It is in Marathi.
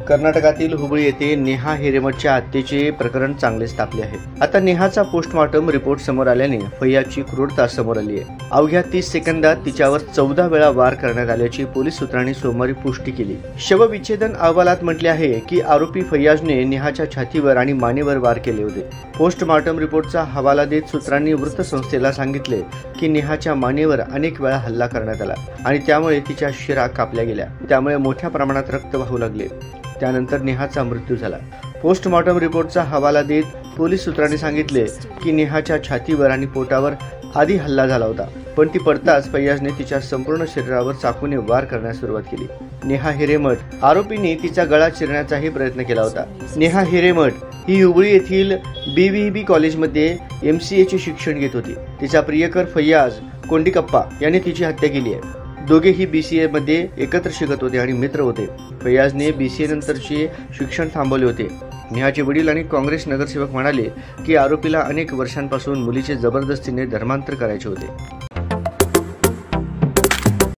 कर्नाटकातील हुबळी येथे नेहा हिरेमठच्या हत्येचे प्रकरण चांगलेच तापले आहे। आता नेहाचा पोस्टमॉर्टम रिपोर्ट समोर आल्याने फैयाजची क्रूरता समोर आली आहे। अवघ्या 30 सेकंदात तिच्यावर 14 वेळा वार करण्यात आल्याची पोलीस सूत्रांनी सोमवारी पुष्टी केली। शवविच्छेदन अहवालात म्हटले आहे की आरोपी फैयाजने नेहाच्या छातीवर आणि मानेवर वार केले होते। पोस्टमॉर्टम रिपोर्टचा हवाला देत सूत्रांनी वृत्तसंस्थेला सांगितले की नेहाच्या मानेवर अनेक वेळा हल्ला करण्यात आला आणि त्यामुळे तिच्या शिरा कापल्या गेल्या, त्यामुळे मोठ्या प्रमाणात रक्त वाहू लागले। त्यानंतर नेहाचा मृत्यू झाला। पोस्टमॉर्टम रिपोर्टचा हवाला देत पोलीस सूत्रांनी सांगितले की नेहाच्या छातीवर आणि पोटावर आधी हल्ला झाला होता, पण ती पडताच फैयाजने तिच्या संपूर्ण शरीरावर चाकूने वार करण्यास सुरुवात केली। नेहा हिरेमठ आरोपींनी तिचा गळा चिरण्याचाही प्रयत्न केला होता। नेहा हिरेमठ ही हुबळी येथील BVB कॉलेजमध्ये MCAचे शिक्षण घेत होती। तिचा प्रियकर फैयाज कोंडिकप्पा याने तिची हत्या केली आहे। दोघेही BCA मध्ये एकत्र शिकत होते आणि मित्र होते। फैयाजने BCA नंतरचे शिक्षण थांबवले होते। नेहाचे वडील आणि काँग्रेस नगरसेवक म्हणाले की आरोपीला अनेक वर्षांपासून मुलीचे जबरदस्तीने धर्मांतर करायचे होते।